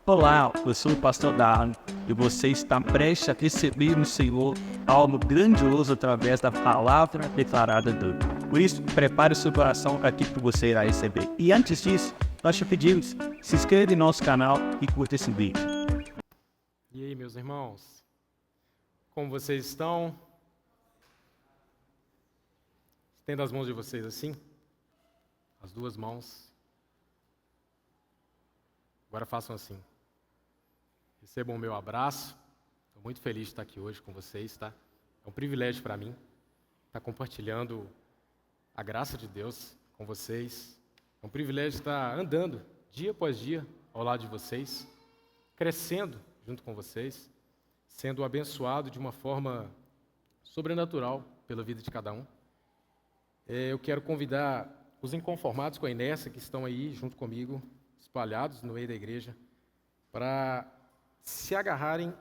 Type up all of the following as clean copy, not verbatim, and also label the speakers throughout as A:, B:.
A: Olá, eu sou o pastor Darwin e você está prestes a receber no Senhor algo grandioso através da palavra declarada dele. Por isso, prepare o seu coração para aquilo que você irá receber. E antes disso, nós te pedimos, se inscreva em nosso canal e curta esse vídeo.
B: E aí, meus irmãos, como vocês estão? Estenda as mãos de vocês assim, as duas mãos. Agora façam assim. Recebam o meu abraço. Estou muito feliz de estar aqui hoje com vocês, tá? É um privilégio para mim estar compartilhando a graça de Deus com vocês. É um privilégio estar andando dia após dia ao lado de vocês, crescendo junto com vocês, sendo abençoado de uma forma sobrenatural pela vida de cada um. Eu quero convidar os inconformados com a inércia que estão aí junto comigo, espalhados no meio da igreja, para se agarrarem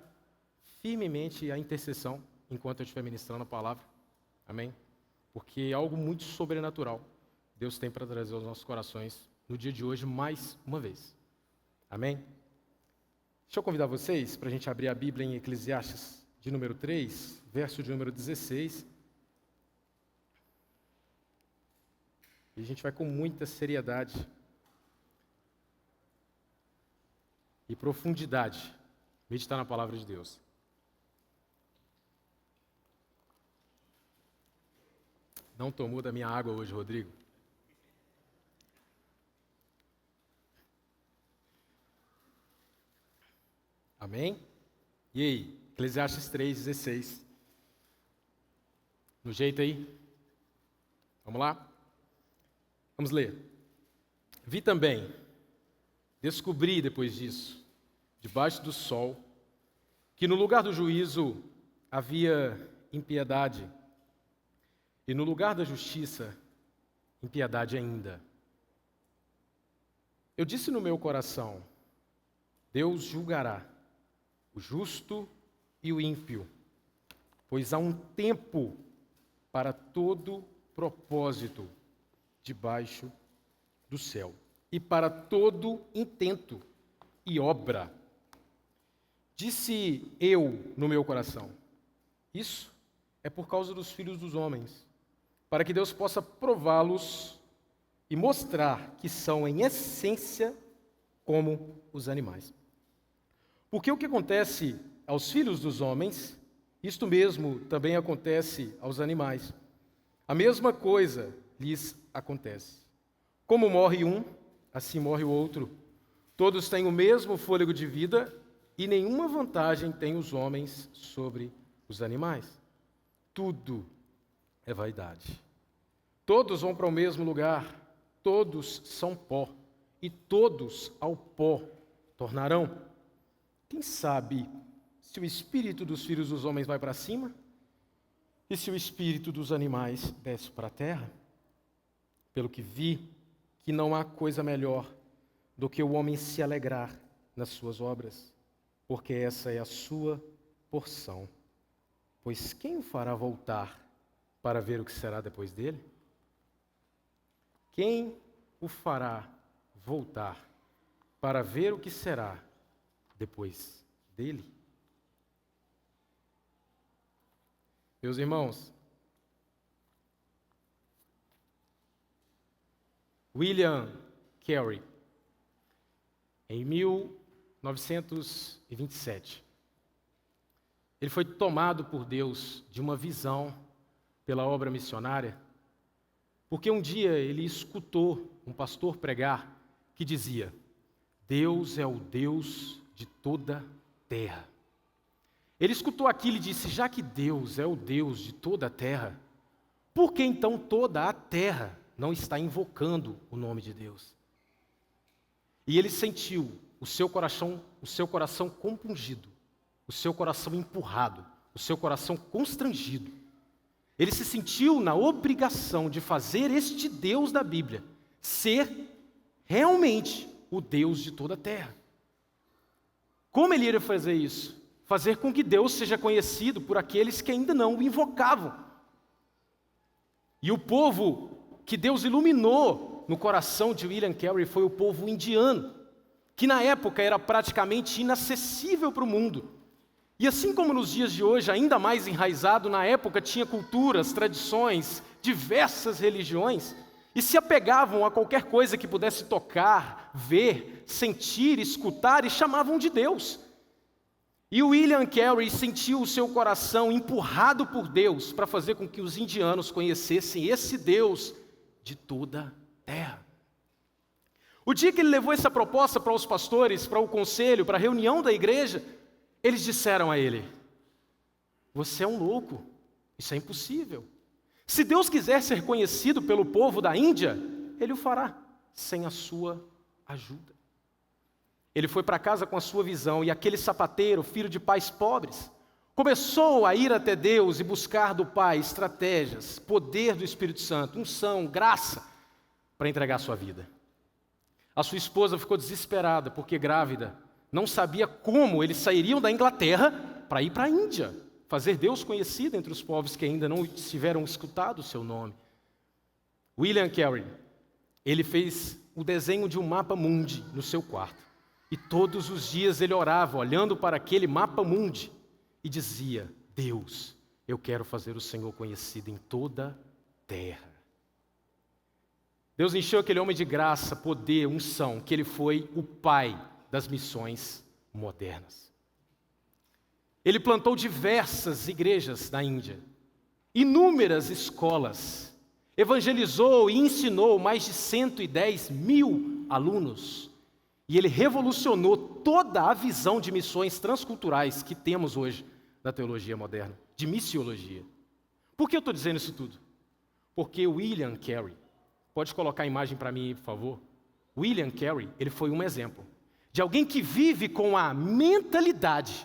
B: firmemente à intercessão enquanto eu estiver ministrando a palavra. Amém? Porque é algo muito sobrenatural Deus tem para trazer aos nossos corações no dia de hoje, mais uma vez. Amém? Deixa eu convidar vocês para a gente abrir a Bíblia em Eclesiastes de número 3, verso de número 16. E a gente vai com muita seriedade e profundidade meditar na palavra de Deus. Não tomou da minha água hoje, Rodrigo? Amém? E aí? Eclesiastes 3:16. No jeito aí? Vamos lá? Vamos ler. Vi também, descobri depois disso, debaixo do sol, que no lugar do juízo havia impiedade, e no lugar da justiça, impiedade ainda. Eu disse no meu coração, Deus julgará o justo e o ímpio, pois há um tempo para todo propósito debaixo do céu, e para todo intento e obra. Disse eu no meu coração, isso é por causa dos filhos dos homens, para que Deus possa prová-los e mostrar que são em essência como os animais. Porque o que acontece aos filhos dos homens, isto mesmo também acontece aos animais. A mesma coisa lhes acontece. Como morre um, assim morre o outro. Todos têm o mesmo fôlego de vida e nenhuma vantagem têm os homens sobre os animais. Tudo é vaidade. Todos vão para o mesmo lugar, todos são pó, e todos ao pó tornarão. Quem sabe se o espírito dos filhos dos homens vai para cima e se o espírito dos animais desce para a terra? Pelo que vi, que não há coisa melhor do que o homem se alegrar nas suas obras, porque essa é a sua porção. Pois quem o fará voltar para ver o que será depois dele? Quem o fará voltar para ver o que será depois dele? Meus irmãos, William Carey, em 1927, ele foi tomado por Deus de uma visão pela obra missionária, porque um dia ele escutou um pastor pregar que dizia: Deus é o Deus de toda terra. Ele escutou aquilo e disse: já que Deus é o Deus de toda a terra, por que então toda a terra não está invocando o nome de Deus? E ele sentiu o seu coração compungido, o seu coração empurrado, o seu coração constrangido. Ele se sentiu na obrigação de fazer este Deus da Bíblia ser realmente o Deus de toda a terra. Como ele iria fazer isso? Fazer com que Deus seja conhecido por aqueles que ainda não o invocavam. E o povo que Deus iluminou no coração de William Carey foi o povo indiano, que na época era praticamente inacessível para o mundo. E assim como nos dias de hoje, ainda mais enraizado, na época tinha culturas, tradições, diversas religiões, e se apegavam a qualquer coisa que pudesse tocar, ver, sentir, escutar, e chamavam de Deus. E William Carey sentiu o seu coração empurrado por Deus para fazer com que os indianos conhecessem esse Deus de toda a terra. O dia que ele levou essa proposta para os pastores, para o conselho, para a reunião da igreja, eles disseram a ele: você é um louco, isso é impossível. Se Deus quiser ser conhecido pelo povo da Índia, Ele o fará, sem a sua ajuda. Ele foi para casa com a sua visão, e aquele sapateiro, filho de pais pobres, começou a ir até Deus e buscar do Pai estratégias, poder do Espírito Santo, unção, graça, para entregar a sua vida. A sua esposa ficou desesperada, porque grávida, não sabia como eles sairiam da Inglaterra para ir para a Índia, fazer Deus conhecido entre os povos que ainda não tiveram escutado o seu nome. William Carey, ele fez o desenho de um mapa mundi no seu quarto. E todos os dias ele orava, olhando para aquele mapa mundi, e dizia: Deus, eu quero fazer o Senhor conhecido em toda a terra. Deus encheu aquele homem de graça, poder, unção, que ele foi o pai das missões modernas. Ele plantou diversas igrejas na Índia, inúmeras escolas, evangelizou e ensinou mais de 110 mil alunos, e ele revolucionou toda a visão de missões transculturais que temos hoje na teologia moderna, de missiologia. Por que eu estou dizendo isso tudo? Porque William Carey, pode colocar a imagem para mim, por favor? William Carey, ele foi um exemplo de alguém que vive com a mentalidade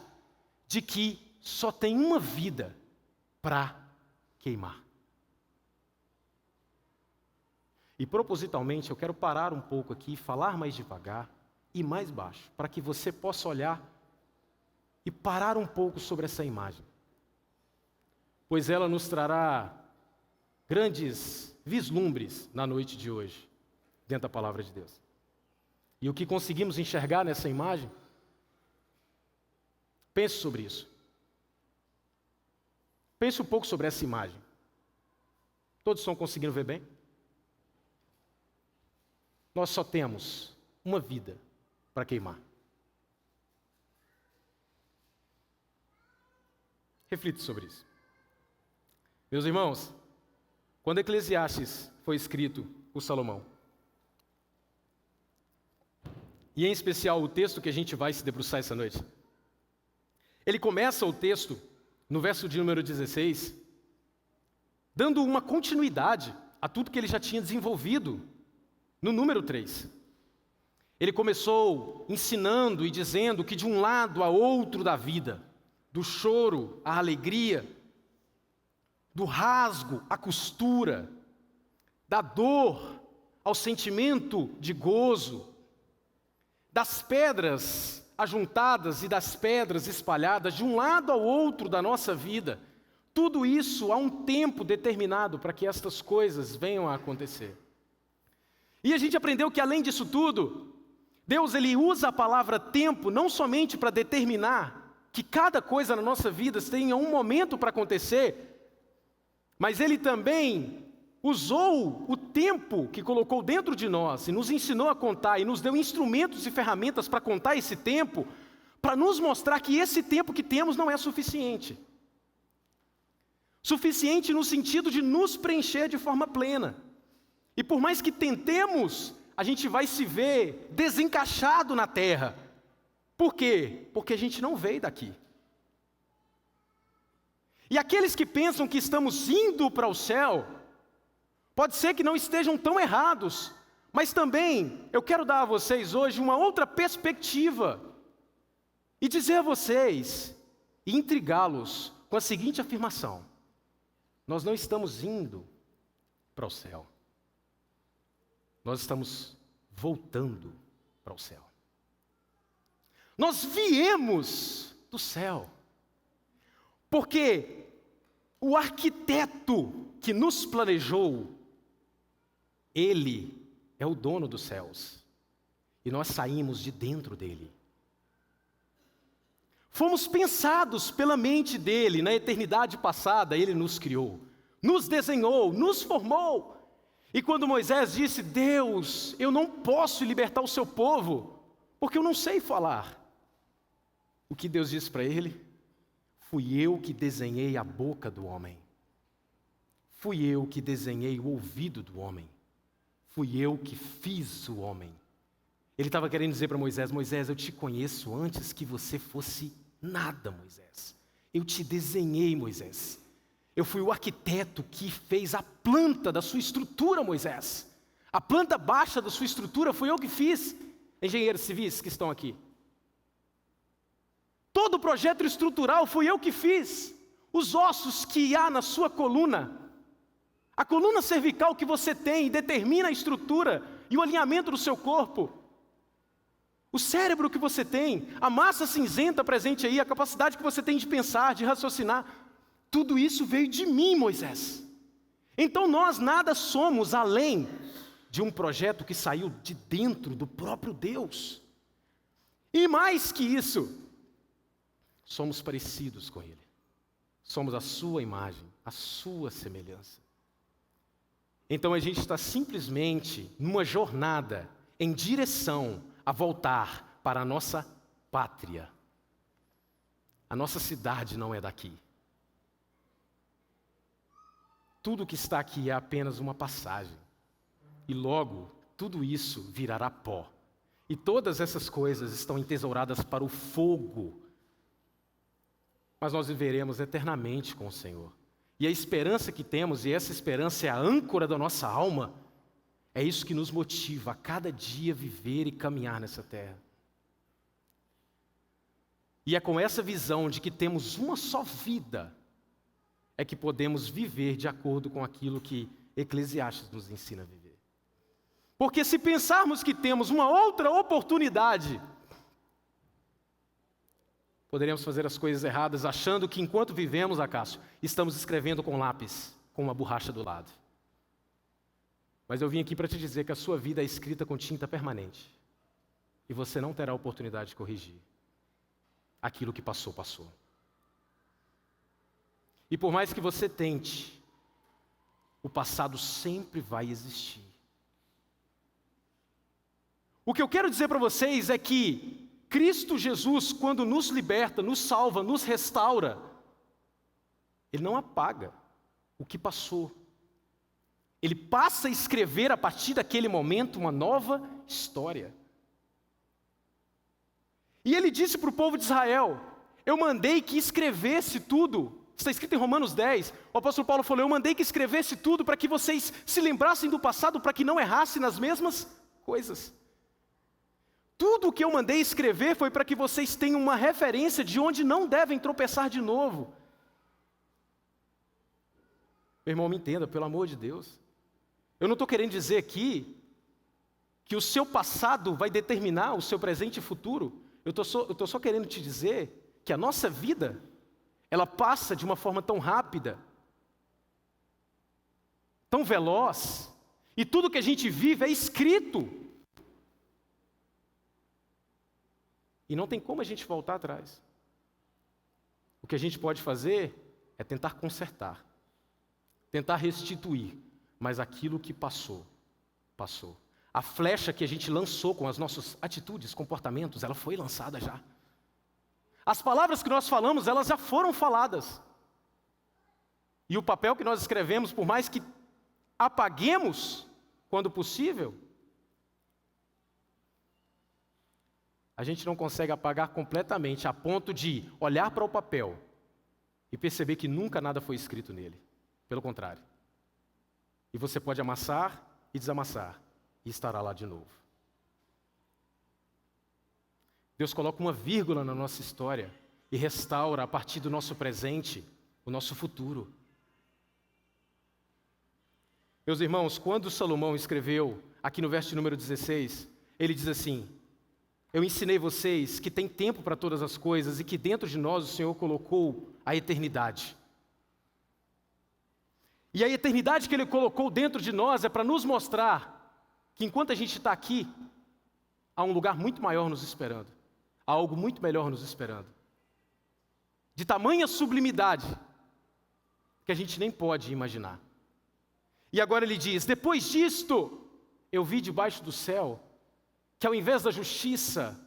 B: de que só tem uma vida para queimar. E propositalmente eu quero parar um pouco aqui, falar mais devagar e mais baixo, para que você possa olhar e parar um pouco sobre essa imagem, pois ela nos trará grandes vislumbres na noite de hoje, dentro da palavra de Deus. E o que conseguimos enxergar nessa imagem? Pense sobre isso. Pense um pouco sobre essa imagem. Todos estão conseguindo ver bem? Nós só temos uma vida para queimar. Reflita sobre isso. Meus irmãos, quando Eclesiastes foi escrito por Salomão, e em especial o texto que a gente vai se debruçar essa noite, ele começa o texto, no verso de número 16, dando uma continuidade a tudo que ele já tinha desenvolvido no número 3. Ele começou ensinando e dizendo que de um lado a outro da vida, do choro à alegria, do rasgo à costura, da dor ao sentimento de gozo, das pedras ajuntadas e das pedras espalhadas de um lado ao outro da nossa vida, tudo isso há um tempo determinado para que estas coisas venham a acontecer. E a gente aprendeu que além disso tudo, Deus ele usa a palavra tempo não somente para determinar que cada coisa na nossa vida tenha um momento para acontecer, mas Ele também usou o tempo que colocou dentro de nós e nos ensinou a contar e nos deu instrumentos e ferramentas para contar esse tempo, para nos mostrar que esse tempo que temos não é suficiente. Suficiente no sentido de nos preencher de forma plena. E por mais que tentemos, a gente vai se ver desencaixado na terra. Por quê? Porque a gente não veio daqui. E aqueles que pensam que estamos indo para o céu, pode ser que não estejam tão errados, mas também eu quero dar a vocês hoje uma outra perspectiva e dizer a vocês e intrigá-los com a seguinte afirmação: nós não estamos indo para o céu, nós estamos voltando para o céu. Nós viemos do céu, porque o arquiteto que nos planejou, Ele é o dono dos céus. e nós saímos de dentro dele. Fomos pensados pela mente dele na eternidade passada, ele nos criou, nos desenhou, nos formou. E quando Moisés disse: Deus, eu não posso libertar o seu povo, porque eu não sei falar. O que Deus disse para ele? Fui eu que desenhei a boca do homem. Fui eu que desenhei o ouvido do homem. Fui eu que fiz o homem. Ele estava querendo dizer para Moisés: Moisés, eu te conheço antes que você fosse nada, Moisés. Eu te desenhei, Moisés. Eu fui o arquiteto que fez a planta da sua estrutura, Moisés. A planta baixa da sua estrutura fui eu que fiz. Engenheiros civis que estão aqui. Todo o projeto estrutural fui eu que fiz. Os ossos que há na sua coluna, a coluna cervical que você tem determina a estrutura e o alinhamento do seu corpo. O cérebro que você tem, a massa cinzenta presente aí, a capacidade que você tem de pensar, de raciocinar, tudo isso veio de mim, Moisés. Então nós nada somos além de um projeto que saiu de dentro do próprio Deus. E mais que isso, somos parecidos com Ele. Somos a sua imagem, a sua semelhança. Então a gente está simplesmente numa jornada em direção a voltar para a nossa pátria. A nossa cidade não é daqui. Tudo que está aqui é apenas uma passagem. E logo, tudo isso virará pó. E todas essas coisas estão entesouradas para o fogo. Mas nós viveremos eternamente com o Senhor. E a esperança que temos, e essa esperança é a âncora da nossa alma, é isso que nos motiva a cada dia viver e caminhar nessa terra. E é com essa visão de que temos uma só vida, é que podemos viver de acordo com aquilo que Eclesiastes nos ensina a viver. Porque se pensarmos que temos uma outra oportunidade, poderemos fazer as coisas erradas achando que enquanto vivemos, Acácio, estamos escrevendo com lápis, com uma borracha do lado. Mas eu vim aqui para te dizer que a sua vida é escrita com tinta permanente. E você não terá oportunidade de corrigir. Aquilo que passou, passou. E por mais que você tente, o passado sempre vai existir. O que eu quero dizer para vocês é que Cristo Jesus, quando nos liberta, nos salva, nos restaura, Ele não apaga o que passou. Ele passa a escrever a partir daquele momento uma nova história. E Ele disse para o povo de Israel: eu mandei que escrevesse tudo. Está escrito em Romanos 10, o apóstolo Paulo falou: eu mandei que escrevesse tudo para que vocês se lembrassem do passado, para que não errassem nas mesmas coisas. Tudo o que eu mandei escrever foi para que vocês tenham uma referência de onde não devem tropeçar de novo. Meu irmão, me entenda, pelo amor de Deus. Eu não estou querendo dizer aqui que o seu passado vai determinar o seu presente e futuro. Eu estou só querendo te dizer que a nossa vida, ela passa de uma forma tão rápida, tão veloz, e tudo que a gente vive é escrito. E não tem como a gente voltar atrás. O que a gente pode fazer é tentar consertar, tentar restituir, mas aquilo que passou, passou. A flecha que a gente lançou com as nossas atitudes, comportamentos, ela foi lançada já. As palavras que nós falamos, elas já foram faladas. E o papel que nós escrevemos, por mais que apaguemos quando possível, a gente não consegue apagar completamente a ponto de olhar para o papel e perceber que nunca nada foi escrito nele. Pelo contrário. E você pode amassar e desamassar e estará lá de novo. Deus coloca uma vírgula na nossa história e restaura a partir do nosso presente o nosso futuro. Meus irmãos, quando Salomão escreveu aqui no verso número 16, ele diz assim: eu ensinei vocês que tem tempo para todas as coisas e que dentro de nós o Senhor colocou a eternidade. E a eternidade que Ele colocou dentro de nós é para nos mostrar que enquanto a gente está aqui, há um lugar muito maior nos esperando. Há algo muito melhor nos esperando. De tamanha sublimidade que a gente nem pode imaginar. E agora ele diz: depois disto, eu vi debaixo do céu que ao invés da justiça,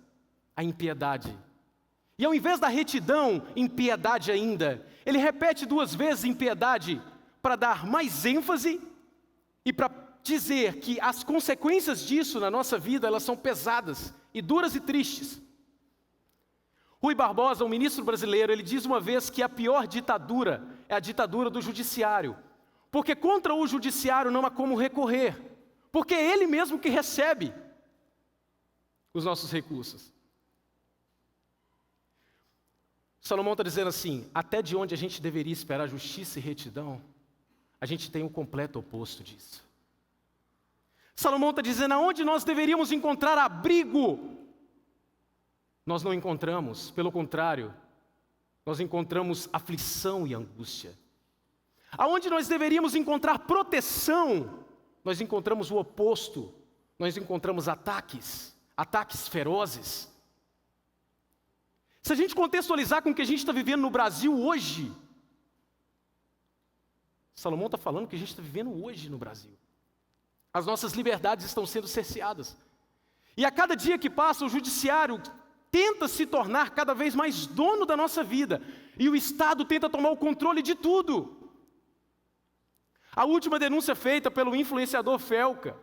B: a impiedade. E ao invés da retidão, impiedade ainda. Ele repete 2 vezes impiedade para dar mais ênfase e para dizer que as consequências disso na nossa vida, elas são pesadas e duras e tristes. Rui Barbosa, um ministro brasileiro, ele diz uma vez que a pior ditadura é a ditadura do judiciário. Porque contra o judiciário não há como recorrer. Porque é ele mesmo que recebe os nossos recursos. Salomão está dizendo assim: até de onde a gente deveria esperar justiça e retidão, a gente tem o completo oposto disso. Salomão está dizendo: aonde nós deveríamos encontrar abrigo, nós não encontramos. Pelo contrário, nós encontramos aflição e angústia. Aonde nós deveríamos encontrar proteção, nós encontramos o oposto. Nós encontramos ataques ferozes. Se a gente contextualizar com o que a gente está vivendo no Brasil hoje, Salomão está falando que a gente está vivendo hoje no Brasil. As nossas liberdades estão sendo cerceadas. E a cada dia que passa, o judiciário tenta se tornar cada vez mais dono da nossa vida. E o Estado tenta tomar o controle de tudo. A última denúncia feita pelo influenciador Felca.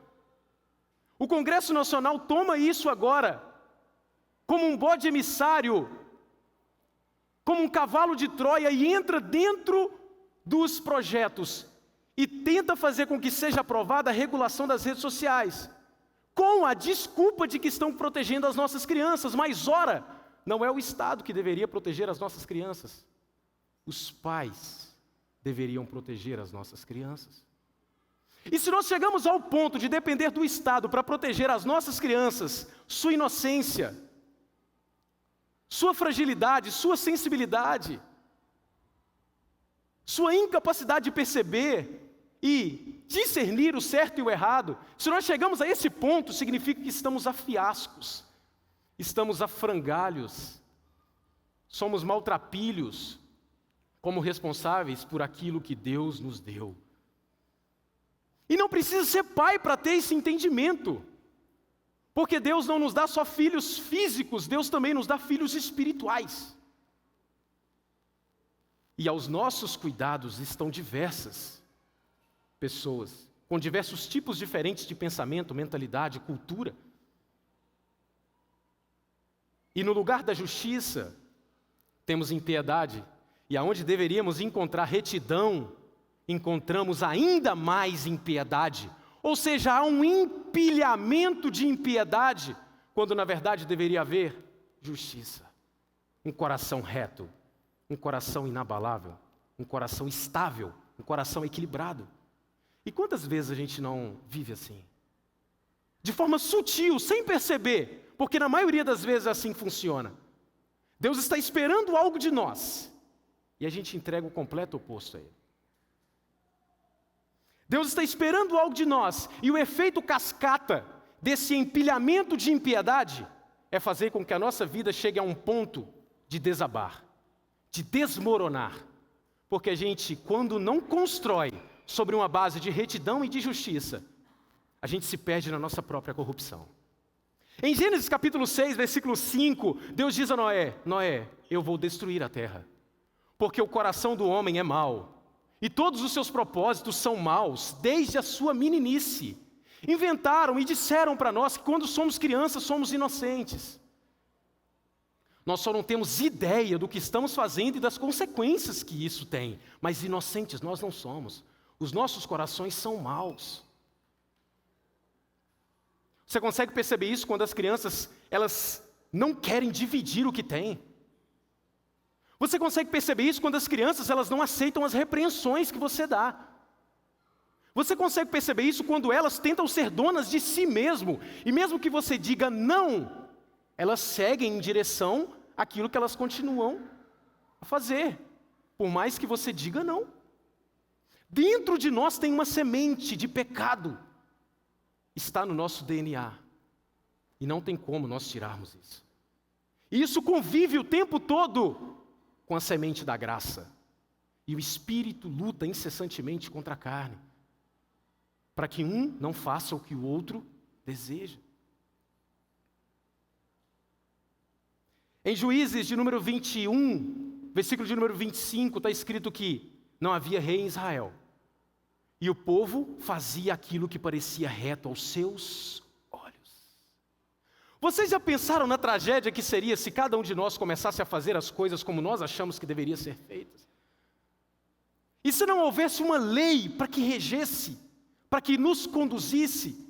B: O Congresso Nacional toma isso agora como um bode emissário, como um cavalo de Troia, e entra dentro dos projetos e tenta fazer com que seja aprovada a regulação das redes sociais, com a desculpa de que estão protegendo as nossas crianças. Mas ora, não é o Estado que deveria proteger as nossas crianças. Os pais deveriam proteger as nossas crianças. E se nós chegamos ao ponto de depender do Estado para proteger as nossas crianças, sua inocência, sua fragilidade, sua sensibilidade, sua incapacidade de perceber e discernir o certo e o errado, se nós chegamos a esse ponto, significa que estamos a fiascos, estamos a frangalhos, somos maltrapilhos, como responsáveis por aquilo que Deus nos deu. E não precisa ser pai para ter esse entendimento, porque Deus não nos dá só filhos físicos, Deus também nos dá filhos espirituais. E aos nossos cuidados estão diversas pessoas, com diversos tipos diferentes de pensamento, mentalidade, cultura. E no lugar da justiça, temos impiedade. E aonde deveríamos encontrar retidão, encontramos ainda mais impiedade. Ou seja, há um empilhamento de impiedade, quando na verdade deveria haver justiça. Um coração reto, um coração inabalável, um coração estável, um coração equilibrado. E quantas vezes a gente não vive assim? De forma sutil, sem perceber, porque na maioria das vezes assim funciona. Deus está esperando algo de nós, e a gente entrega o completo oposto a Ele. Deus está esperando algo de nós, e o efeito cascata desse empilhamento de impiedade é fazer com que a nossa vida chegue a um ponto de desabar, de desmoronar. Porque a gente, quando não constrói sobre uma base de retidão e de justiça, a gente se perde na nossa própria corrupção. Em Gênesis capítulo 6, versículo 5, Deus diz a Noé: Noé, eu vou destruir a terra, porque o coração do homem é mau, e todos os seus propósitos são maus, desde a sua meninice. Inventaram e disseram para nós que quando somos crianças somos inocentes. Nós só não temos ideia do que estamos fazendo e das consequências que isso tem, mas inocentes nós não somos. Os nossos corações são maus. Você consegue perceber isso quando as crianças, elas não querem dividir o que têm? Você consegue perceber isso quando as crianças, elas não aceitam as repreensões que você dá? Você consegue perceber isso quando elas tentam ser donas de si mesmo, e mesmo que você diga não, elas seguem em direção àquilo que elas continuam a fazer, por mais que você diga não. Dentro de nós tem uma semente de pecado, está no nosso DNA. E não tem como nós tirarmos isso. E isso convive o tempo todo com a semente da graça. E o Espírito luta incessantemente contra a carne, para que um não faça o que o outro deseja. Em Juízes de número 21, versículo de número 25, está escrito que não havia rei em Israel. E o povo fazia aquilo que parecia reto aos seus olhos. Vocês já pensaram na tragédia que seria se cada um de nós começasse a fazer as coisas como nós achamos que deveriam ser feitas? E se não houvesse uma lei para que regesse, para que nos conduzisse,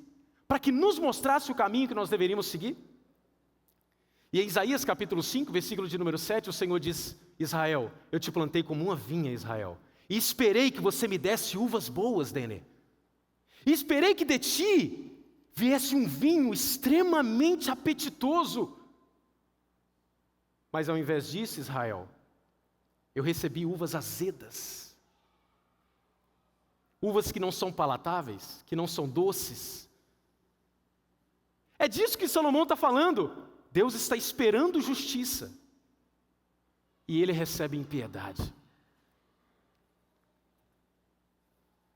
B: para que nos mostrasse o caminho que nós deveríamos seguir? E em Isaías capítulo 5, versículo de número 7, o Senhor diz: Israel, eu te plantei como uma vinha, Israel, e esperei que você me desse uvas boas, Denê. E esperei que de ti viesse um vinho extremamente apetitoso. Mas ao invés disso, Israel, eu recebi uvas azedas. Uvas que não são palatáveis, que não são doces. É disso que Salomão está falando. Deus está esperando justiça. E ele recebe impiedade.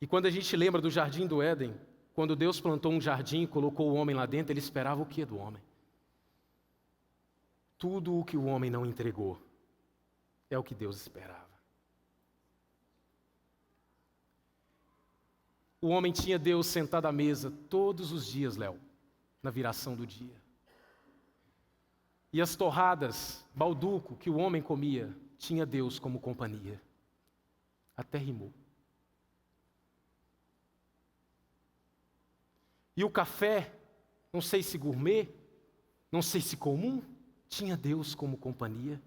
B: E quando a gente lembra do jardim do Éden, quando Deus plantou um jardim e colocou o homem lá dentro, ele esperava o que do homem? Tudo o que o homem não entregou é o que Deus esperava. O homem tinha Deus sentado à mesa todos os dias, Léo, na viração do dia. E as torradas, balduco, que o homem comia, tinha Deus como companhia. Até rimou. E o café, não sei se gourmet, não sei se comum, tinha Deus como companhia.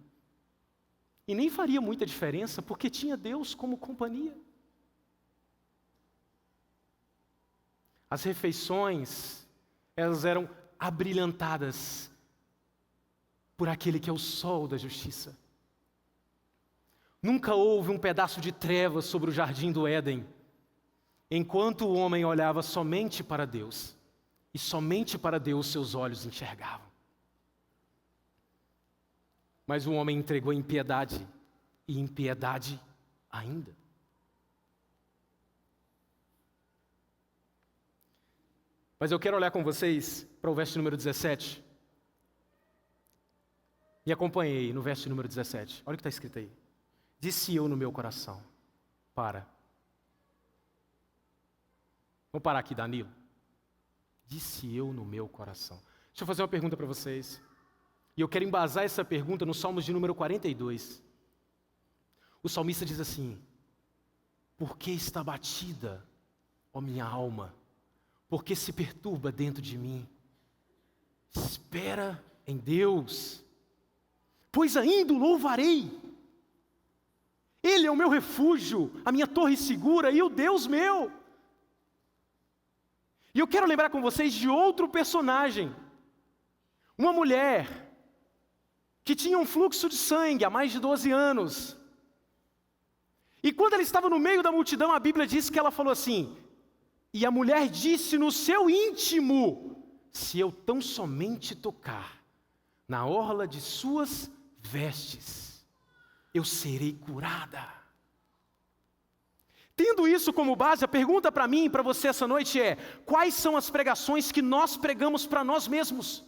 B: E nem faria muita diferença, porque tinha Deus como companhia. As refeições, elas eram abrilhantadas por aquele que é o sol da justiça. Nunca houve um pedaço de trevas sobre o jardim do Éden, enquanto o homem olhava somente para Deus, e somente para Deus seus olhos enxergavam. Mas o homem entregou impiedade, e impiedade ainda. Mas eu quero olhar com vocês para o verso número 17. Me acompanhei no verso número 17. Olha o que está escrito aí. Disse eu no meu coração. Vamos parar aqui, Danilo. Disse eu no meu coração. Deixa eu fazer uma pergunta para vocês. E eu quero embasar essa pergunta no Salmos de número 42. O salmista diz assim: por que está batida, ó minha alma? Por que se perturba dentro de mim? Espera em Deus, pois ainda o louvarei. Ele é o meu refúgio, a minha torre segura e o Deus meu. E eu quero lembrar com vocês de outro personagem. Uma mulher que tinha um fluxo de sangue há mais de 12 anos. E quando ela estava no meio da multidão, a Bíblia diz que ela falou assim: e a mulher disse no seu íntimo: se eu tão somente tocar na orla de suas vestes, eu serei curada. Tendo isso como base, a pergunta para mim e para você essa noite é: quais são as pregações que nós pregamos para nós mesmos?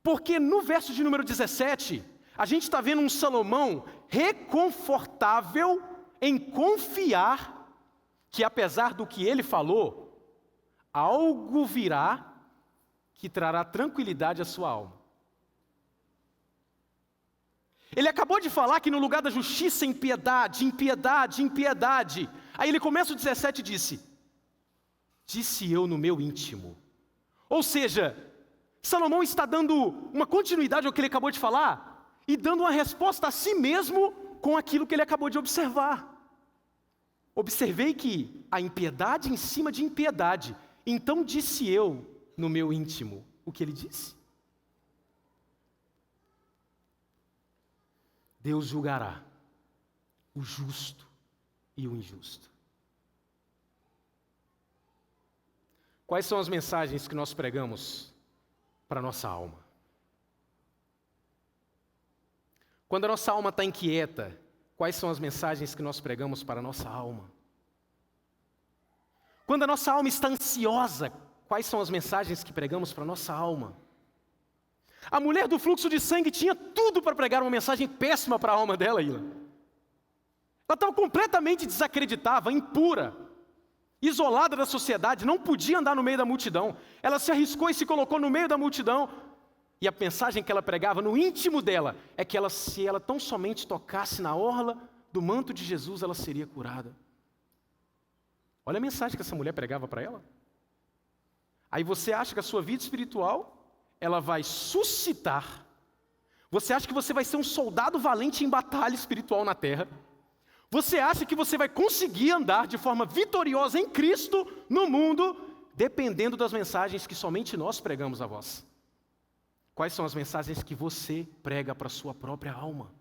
B: Porque no verso de número 17, a gente está vendo um Salomão reconfortável em confiar que, apesar do que ele falou, algo virá que trará tranquilidade à sua alma. Ele acabou de falar que no lugar da justiça, impiedade, impiedade, impiedade. Aí ele começa o 17 e disse eu no meu íntimo. Ou seja, Salomão está dando uma continuidade ao que ele acabou de falar e dando uma resposta a si mesmo com aquilo que ele acabou de observar. Observei que a impiedade em cima de impiedade. Então disse eu no meu íntimo o que ele disse. Deus julgará o justo e o injusto. Quais são as mensagens que nós pregamos para a nossa alma? Quando a nossa alma está inquieta, quais são as mensagens que nós pregamos para a nossa alma? Quando a nossa alma está ansiosa, quais são as mensagens que pregamos para a nossa alma? A mulher do fluxo de sangue tinha tudo para pregar uma mensagem péssima para a alma dela, Ila. Ela estava completamente desacreditável, impura, isolada da sociedade, não podia andar no meio da multidão. Ela se arriscou e se colocou no meio da multidão. E a mensagem que ela pregava no íntimo dela é que se ela tão somente tocasse na orla do manto de Jesus, ela seria curada. Olha a mensagem que essa mulher pregava para ela. Aí você acha que a sua vida espiritual, ela vai suscitar. Você acha que você vai ser um soldado valente em batalha espiritual na terra. Você acha que você vai conseguir andar de forma vitoriosa em Cristo no mundo, dependendo das mensagens que somente nós pregamos a vós. Quais são as mensagens que você prega para a sua própria alma?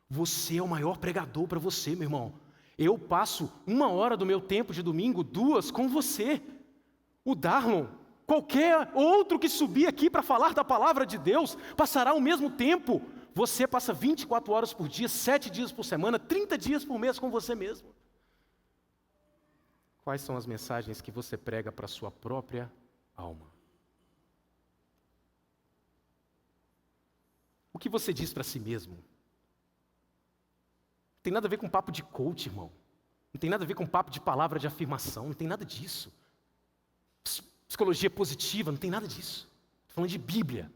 B: Você é o maior pregador para você, meu irmão. Eu passo 1 hora do meu tempo de domingo, 2 com você. O Darlon, qualquer outro que subir aqui para falar da palavra de Deus, passará o mesmo tempo. Você passa 24 horas por dia, 7 dias por semana, 30 dias por mês com você mesmo. Quais são as mensagens que você prega para a sua própria alma? O que você diz para si mesmo? Não tem nada a ver com papo de coach, irmão. Não tem nada a ver com papo de palavra de afirmação, não tem nada disso. Psicologia positiva, não tem nada disso. Estou falando de Bíblia.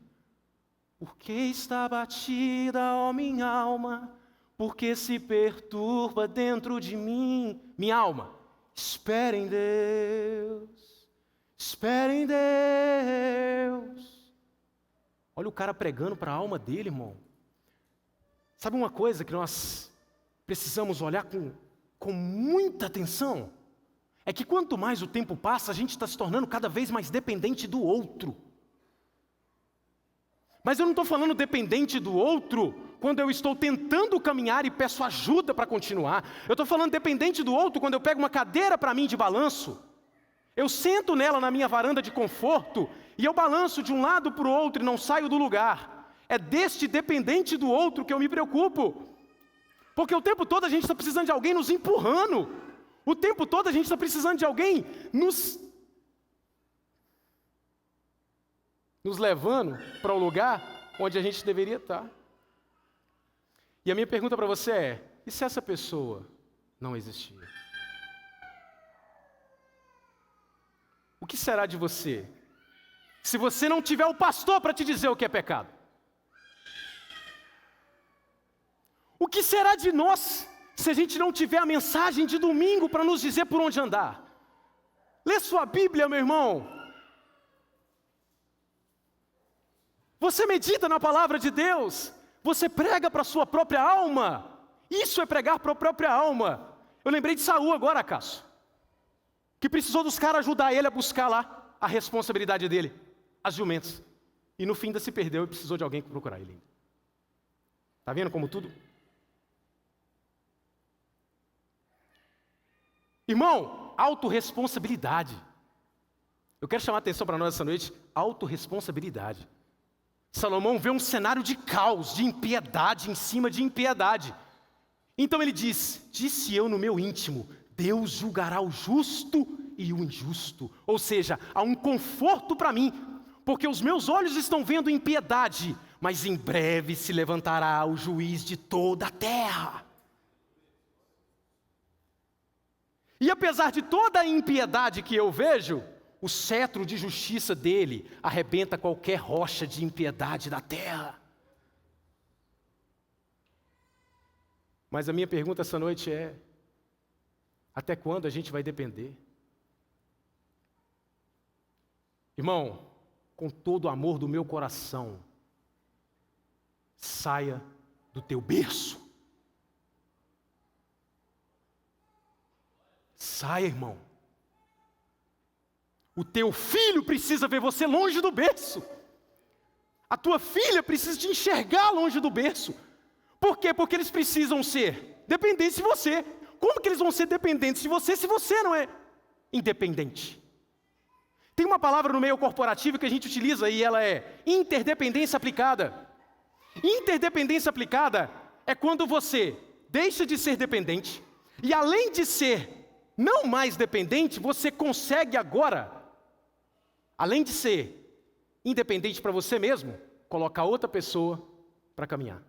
B: Por que está batida, ó minha alma? Por que se perturba dentro de mim? Minha alma, espere em Deus. Espere em Deus. Olha o cara pregando para a alma dele, irmão. Sabe uma coisa que nós precisamos olhar com muita atenção? É que quanto mais o tempo passa, a gente está se tornando cada vez mais dependente do outro. Mas eu não estou falando dependente do outro quando eu estou tentando caminhar e peço ajuda para continuar. Eu estou falando dependente do outro quando eu pego uma cadeira para mim de balanço. Eu sento nela na minha varanda de conforto e eu balanço de um lado para o outro e não saio do lugar. É deste dependente do outro que eu me preocupo. Porque o tempo todo a gente está precisando de alguém nos empurrando. O tempo todo a gente está precisando de alguém nos levando para o lugar onde a gente deveria estar. E a minha pergunta para você é: e se essa pessoa não existir? O que será de você se você não tiver o pastor para te dizer o que é pecado? O que será de nós se a gente não tiver a mensagem de domingo para nos dizer por onde andar? Lê sua Bíblia, meu irmão. Você medita na palavra de Deus. Você prega para a sua própria alma. Isso é pregar para a própria alma. Eu lembrei de Saul agora, Cássio, que precisou dos caras ajudar ele a buscar lá a responsabilidade dele, as jumentas. E no fim ainda se perdeu e precisou de alguém para procurar ele. Está vendo como tudo? Irmão, autorresponsabilidade. Eu quero chamar a atenção para nós essa noite, autorresponsabilidade. Salomão vê um cenário de caos, de impiedade em cima de impiedade. Então ele diz: disse eu no meu íntimo, Deus julgará o justo e o injusto. Ou seja, há um conforto para mim, porque os meus olhos estão vendo impiedade, mas em breve se levantará o juiz de toda a terra. E apesar de toda a impiedade que eu vejo, o cetro de justiça dele arrebenta qualquer rocha de impiedade da terra. Mas a minha pergunta essa noite é: até quando a gente vai depender? Irmão, com todo o amor do meu coração, saia do teu berço. Saia, irmão. O teu filho precisa ver você longe do berço. A tua filha precisa te enxergar longe do berço. Por quê? Porque eles precisam ser dependentes de você. Como que eles vão ser dependentes de você se você não é independente? Tem uma palavra no meio corporativo que a gente utiliza e ela é interdependência aplicada. Interdependência aplicada é quando você deixa de ser dependente e, além de ser não mais dependente, você consegue agora, além de ser independente para você mesmo, colocar outra pessoa para caminhar.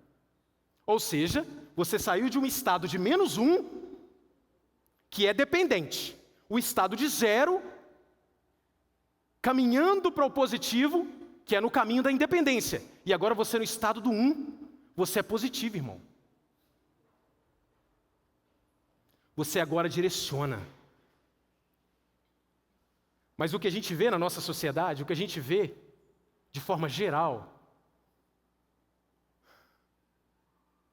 B: Ou seja, você saiu de um estado de -1, que é dependente, o estado de 0, caminhando para o positivo, que é no caminho da independência. E agora você no estado do 1, você é positivo, irmão. Você agora direciona. Mas o que a gente vê na nossa sociedade, o que a gente vê de forma geral,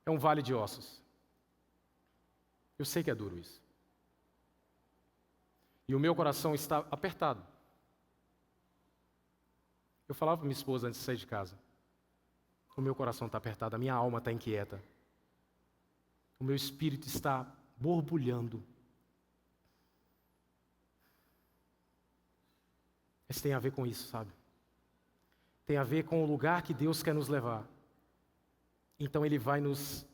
B: é um vale de ossos. Eu sei que é duro isso. E o meu coração está apertado. Eu falava para minha esposa antes de sair de casa: o meu coração está apertado, a minha alma está inquieta. O meu espírito está borbulhando. Mas tem a ver com isso, sabe? Tem a ver com o lugar que Deus quer nos levar. Então Ele vai nos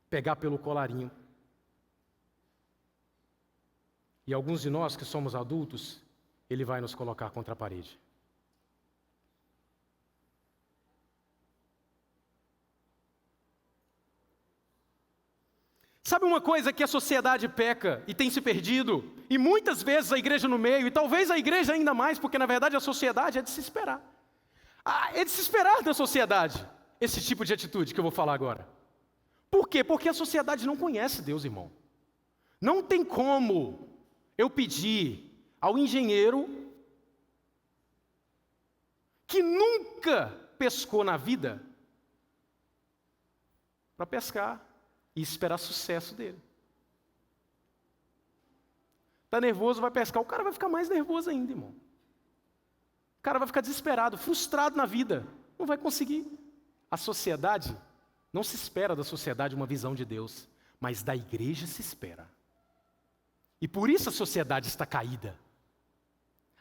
B: pegar pelo colarinho. E alguns de nós que somos adultos, Ele vai nos colocar contra a parede. Sabe uma coisa que a sociedade peca e tem se perdido? E muitas vezes a igreja no meio, e talvez a igreja ainda mais, porque na verdade a sociedade é de se esperar. É de se esperar da sociedade esse tipo de atitude que eu vou falar agora. Por quê? Porque a sociedade não conhece Deus, irmão. Não tem como eu pedir ao engenheiro que nunca pescou na vida para pescar e esperar sucesso dele. Está nervoso, vai pescar, o cara vai ficar mais nervoso ainda, irmão. O cara vai ficar desesperado, frustrado na vida, não vai conseguir. A sociedade, não se espera da sociedade uma visão de Deus, mas da igreja se espera. E por isso a sociedade está caída.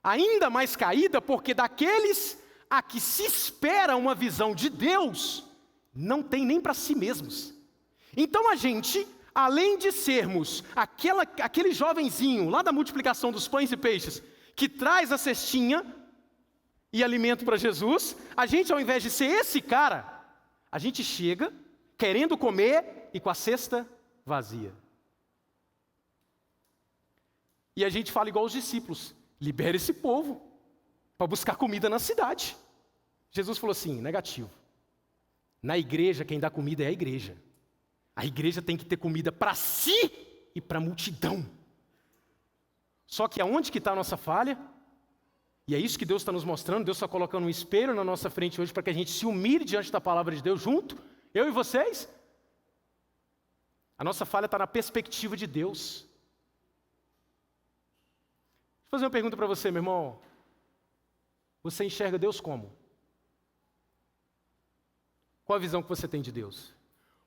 B: Ainda mais caída porque daqueles a que se espera uma visão de Deus, não tem nem para si mesmos. Então a gente, além de sermos aquele jovenzinho lá da multiplicação dos pães e peixes, que traz a cestinha e alimento para Jesus, a gente, ao invés de ser esse cara, a gente chega querendo comer e com a cesta vazia. E a gente fala igual os discípulos: libera esse povo para buscar comida na cidade. Jesus falou assim: negativo. Na igreja, quem dá comida é a igreja. A igreja tem que ter comida para si e para a multidão. Só que aonde que está a nossa falha? E é isso que Deus está nos mostrando. Deus está colocando um espelho na nossa frente hoje para que a gente se humilhe diante da palavra de Deus junto, eu e vocês. A nossa falha está na perspectiva de Deus. Deixa eu fazer uma pergunta para você, meu irmão. Você enxerga Deus como? Qual a visão que você tem de Deus?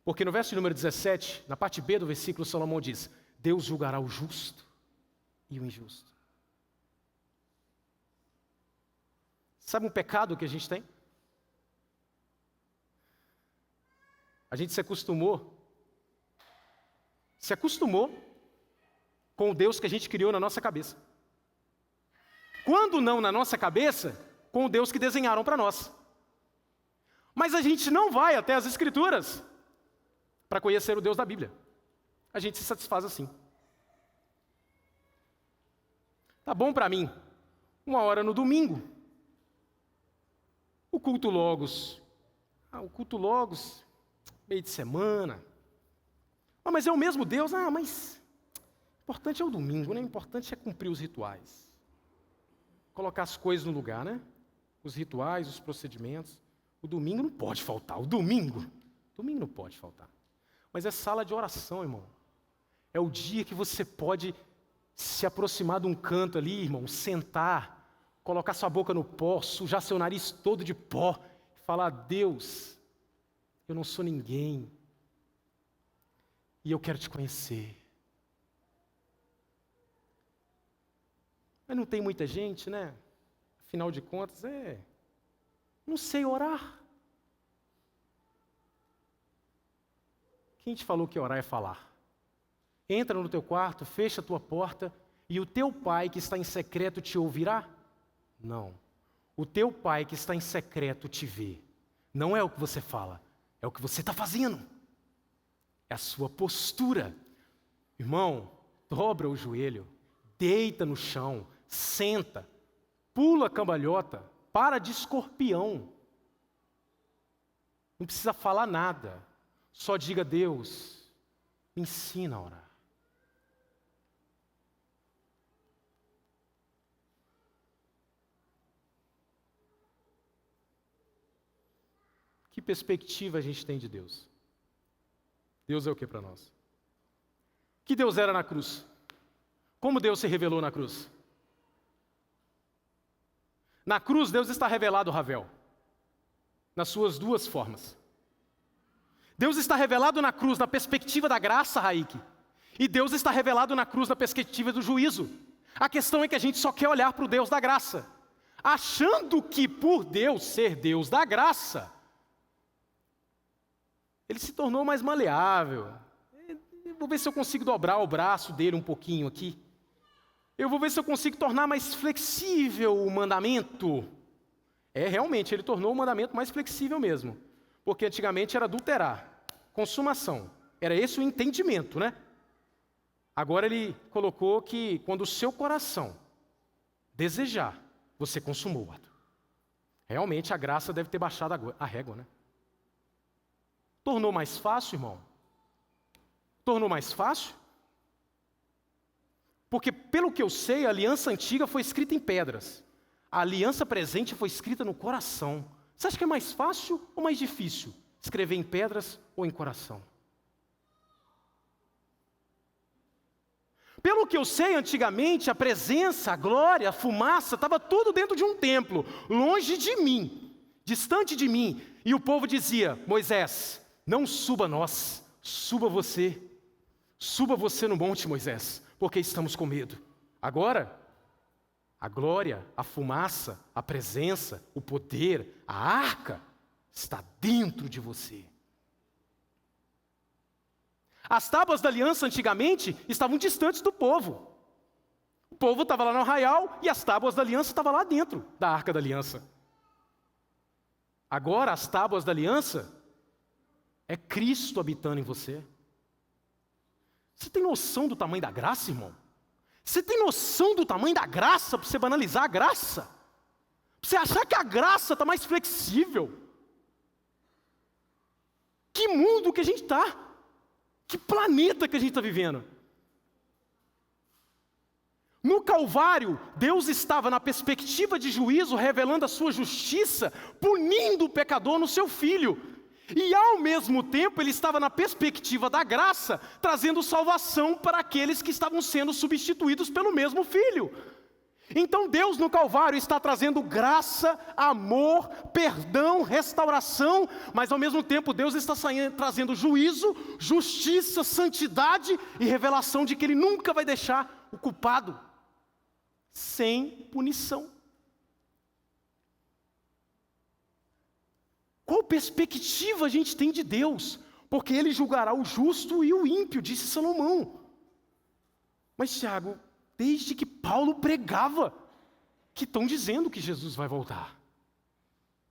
B: Porque no verso número 17, na parte B do versículo, Salomão diz: Deus julgará o justo e o injusto. Sabe um pecado que a gente tem? A gente se acostumou com o Deus que a gente criou na nossa cabeça. Quando não na nossa cabeça, com o Deus que desenharam para nós. Mas a gente não vai até as Escrituras para conhecer o Deus da Bíblia. A gente se satisfaz assim. Tá bom para mim, 1h no domingo. O culto Logos. O culto Logos, meio de semana. Mas é o mesmo Deus? Mas o importante é o domingo, né? O importante é cumprir os rituais. Colocar as coisas no lugar, né? Os rituais, os procedimentos. O domingo não pode faltar. Domingo não pode faltar. Mas é sala de oração, irmão. É o dia que você pode se aproximar de um canto ali, irmão, sentar, colocar sua boca no pó, sujar seu nariz todo de pó, e falar: Deus, eu não sou ninguém, e eu quero te conhecer. Mas não tem muita gente, né? Afinal de contas, não sei orar. Quem te falou que orar é falar? Entra no teu quarto, fecha a tua porta e o teu pai que está em secreto te ouvirá? Não. O teu pai que está em secreto te vê. Não é o que você fala, é o que você está fazendo. É a sua postura. Irmão, dobra o joelho, deita no chão, senta, pula a cambalhota, para de escorpião. Não precisa falar nada. Só diga: Deus, me ensina a orar. Que perspectiva a gente tem de Deus? Deus é o que para nós? Que Deus era na cruz? Como Deus se revelou na cruz? Na cruz, Deus está revelado, Ravel, nas suas duas formas. Deus está revelado na cruz na perspectiva da graça, Raíque, e Deus está revelado na cruz na perspectiva do juízo. A questão é que a gente só quer olhar para o Deus da graça, achando que por Deus ser Deus da graça, Ele se tornou mais maleável. Vou ver se eu consigo dobrar o braço dele um pouquinho aqui. Eu vou ver se eu consigo tornar mais flexível o mandamento. Realmente, ele tornou o mandamento mais flexível mesmo. Porque antigamente era adulterar, consumação. Era esse o entendimento, né? Agora ele colocou que quando o seu coração desejar, você consumou o ato. Realmente a graça deve ter baixado a régua, né? Tornou mais fácil, irmão? Tornou mais fácil? Porque, pelo que eu sei, a aliança antiga foi escrita em pedras. A aliança presente foi escrita no coração. Você acha que é mais fácil ou mais difícil escrever em pedras ou em coração? Pelo que eu sei, antigamente, a presença, a glória, a fumaça, estava tudo dentro de um templo, longe de mim, distante de mim. E o povo dizia: Moisés, não suba nós, suba você. Suba você no monte, Moisés, porque estamos com medo. Agora, a glória, a fumaça, a presença, o poder, a arca, está dentro de você. As tábuas da aliança antigamente estavam distantes do povo. O povo estava lá no arraial e as tábuas da aliança estavam lá dentro da arca da aliança. Agora as tábuas da aliança é Cristo habitando em você. Você tem noção do tamanho da graça, irmão? Você tem noção do tamanho da graça para você banalizar a graça? Para você achar que a graça está mais flexível? Que mundo que a gente está? Que planeta que a gente está vivendo? No Calvário, Deus estava na perspectiva de juízo, revelando a sua justiça, punindo o pecador no seu Filho. E ao mesmo tempo, Ele estava na perspectiva da graça, trazendo salvação para aqueles que estavam sendo substituídos pelo mesmo Filho. Então Deus no Calvário está trazendo graça, amor, perdão, restauração, mas ao mesmo tempo Deus está trazendo juízo, justiça, santidade e revelação de que Ele nunca vai deixar o culpado sem punição. Qual perspectiva a gente tem de Deus? Porque Ele julgará o justo e o ímpio, disse Salomão. Mas Tiago, desde que Paulo pregava, que estão dizendo que Jesus vai voltar.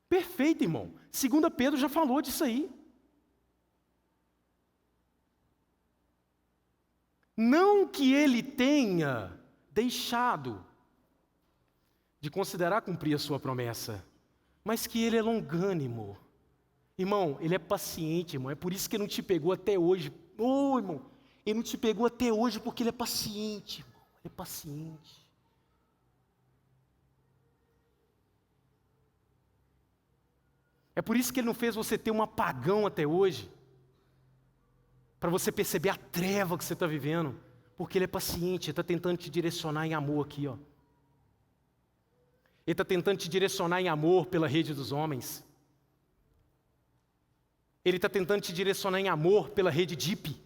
B: Perfeito, irmão. 2 Pedro já falou disso aí. Não que Ele tenha deixado de considerar cumprir a sua promessa, mas que Ele é longânimo. Irmão, Ele é paciente, irmão. É por isso que Ele não te pegou até hoje. Irmão, Ele não te pegou até hoje porque Ele é paciente, irmão. Ele é paciente. É por isso que Ele não fez você ter um apagão até hoje, para você perceber a treva que você está vivendo, porque Ele é paciente, Ele está tentando te direcionar em amor aqui, ó. Ele está tentando te direcionar em amor pela rede dos homens. Ele está tentando te direcionar em amor pela rede DIP.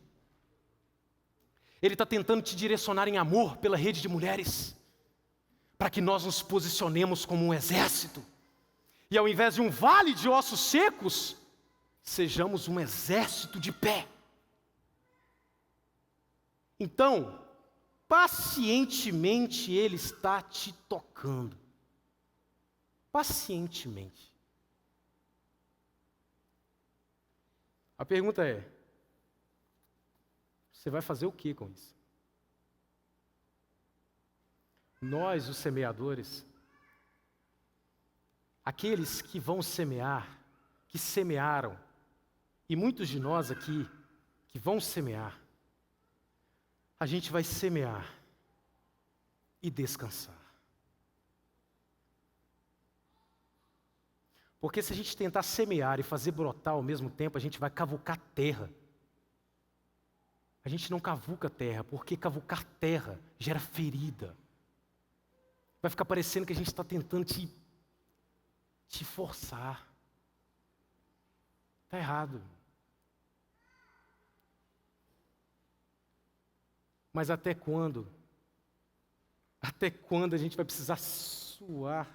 B: Ele está tentando te direcionar em amor pela rede de mulheres. para que nós nos posicionemos como um exército. E ao invés de um vale de ossos secos, sejamos um exército de pé. Então, pacientemente Ele está te tocando. Pacientemente. A pergunta é: você vai fazer o que com isso? Nós, os semeadores, aqueles que vão semear, que semearam, e muitos de nós aqui que vão semear, a gente vai semear e descansar. Porque se a gente tentar semear e fazer brotar ao mesmo tempo, a gente vai cavucar terra. A gente não cavuca terra, porque cavucar terra gera ferida. Vai ficar parecendo que a gente está tentando te forçar. Está errado. Mas até quando? Até quando a gente vai precisar suar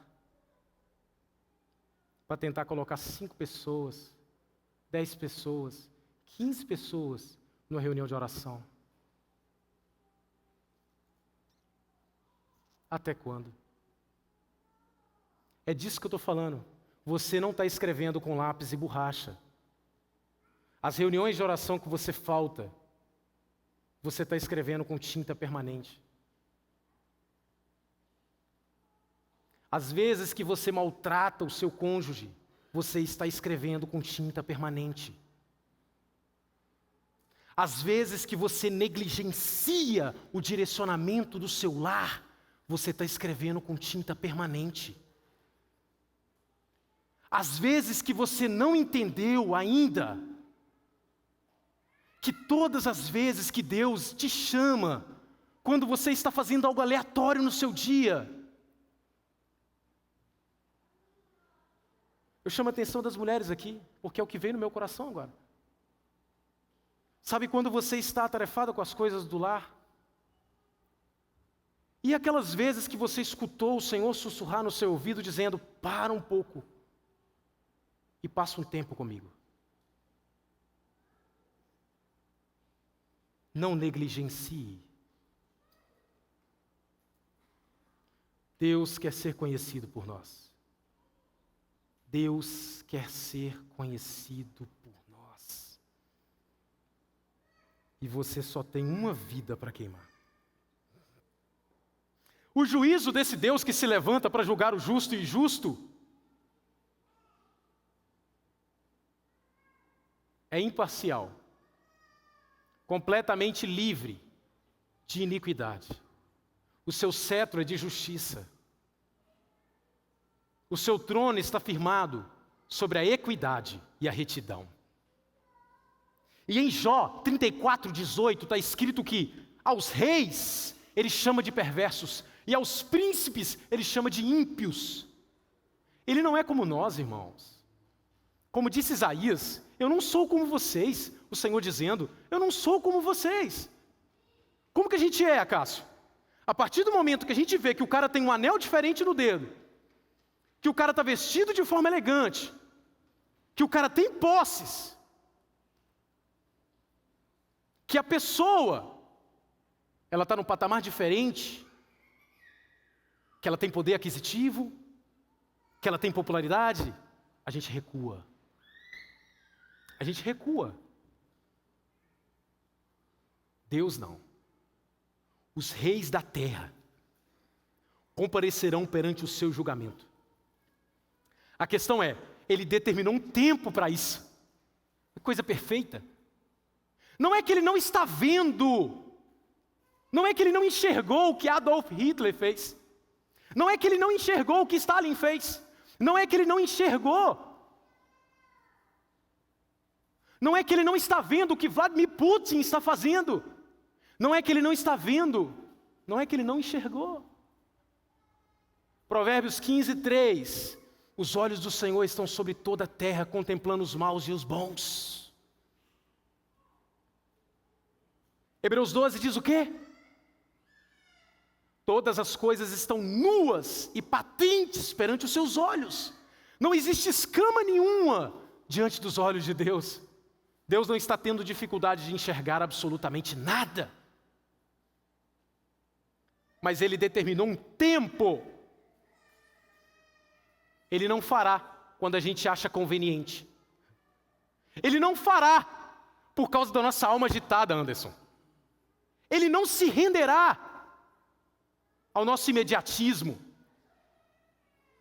B: para tentar colocar 5 pessoas, 10 pessoas, 15 pessoas numa reunião de oração? Até quando? É disso que eu estou falando. Você não está escrevendo com lápis e borracha. As reuniões de oração que você falta, você está escrevendo com tinta permanente. Às vezes que você maltrata o seu cônjuge, você está escrevendo com tinta permanente. Às vezes que você negligencia o direcionamento do seu lar, você está escrevendo com tinta permanente. Às vezes que você não entendeu ainda que todas as vezes que Deus te chama, quando você está fazendo algo aleatório no seu dia, eu chamo a atenção das mulheres aqui, porque é o que vem no meu coração agora. Sabe quando você está atarefada com as coisas do lar? E aquelas vezes que você escutou o Senhor sussurrar no seu ouvido dizendo: para um pouco e passa um tempo comigo. Não negligencie. Deus quer ser conhecido por nós. Deus quer ser conhecido por nós. E você só tem uma vida para queimar. O juízo desse Deus que se levanta para julgar o justo e injusto é imparcial, completamente livre de iniquidade. O seu cetro é de justiça. O seu trono está firmado sobre a equidade e a retidão. E em Jó 34:18 está escrito que aos reis ele chama de perversos e aos príncipes ele chama de ímpios. Ele não é como nós, irmãos. Como disse Isaías, eu não sou como vocês, o Senhor dizendo, eu não sou como vocês. Como que a gente é, Acácio? A partir do momento que a gente vê que o cara tem um anel diferente no dedo, que o cara está vestido de forma elegante, que o cara tem posses, que a pessoa, ela está num patamar diferente, que ela tem poder aquisitivo, que ela tem popularidade, a gente recua. A gente recua. Deus não. Os reis da terra comparecerão perante o seu julgamento. A questão é, ele determinou um tempo para isso. Coisa perfeita. Não é que ele não está vendo. Não é que ele não enxergou o que Adolf Hitler fez. Não é que ele não enxergou o que Stalin fez. Não é que ele não enxergou. Não é que ele não está vendo o que Vladimir Putin está fazendo. Não é que ele não está vendo. Não é que ele não enxergou. Provérbios 15:3. Os olhos do Senhor estão sobre toda a terra, contemplando os maus e os bons. Hebreus 12 diz o quê? Todas as coisas estão nuas e patentes perante os seus olhos. Não existe escama nenhuma diante dos olhos de Deus. Deus não está tendo dificuldade de enxergar absolutamente nada. Mas Ele determinou um tempo. Ele não fará quando a gente acha conveniente. Ele não fará por causa da nossa alma agitada, Anderson. Ele não se renderá ao nosso imediatismo,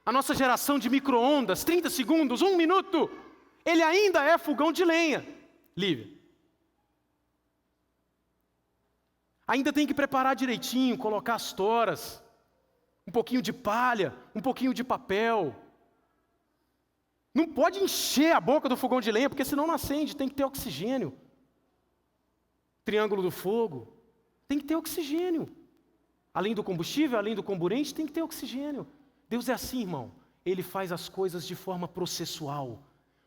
B: a nossa geração de micro-ondas, 30 segundos, 1 minuto. Ele ainda é fogão de lenha. Lívia. Ainda tem que preparar direitinho, colocar as toras, um pouquinho de palha, um pouquinho de papel. Não pode encher a boca do fogão de lenha, porque senão não acende, tem que ter oxigênio. Triângulo do fogo, tem que ter oxigênio. Além do combustível, além do comburente, tem que ter oxigênio. Deus é assim, irmão. Ele faz as coisas de forma processual,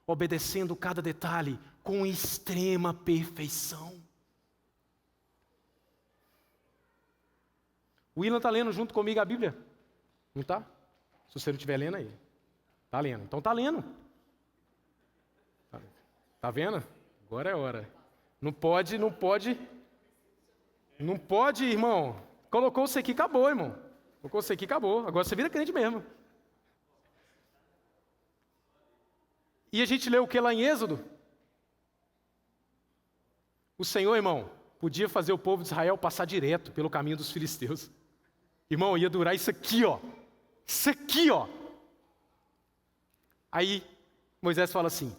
B: obedecendo cada detalhe com extrema perfeição. O Willan está lendo junto comigo a Bíblia? Não está? Se você não estiver lendo aí. Está lendo. Então está lendo. Está vendo? Agora é hora. Não pode, irmão. Colocou você aqui, acabou, irmão. Colocou você aqui, acabou. Agora você vira crente mesmo. E a gente lê o que lá em Êxodo? O Senhor, irmão, podia fazer o povo de Israel passar direto pelo caminho dos filisteus. Irmão, ia durar isso aqui, ó. Isso aqui, ó. Aí, Moisés fala assim: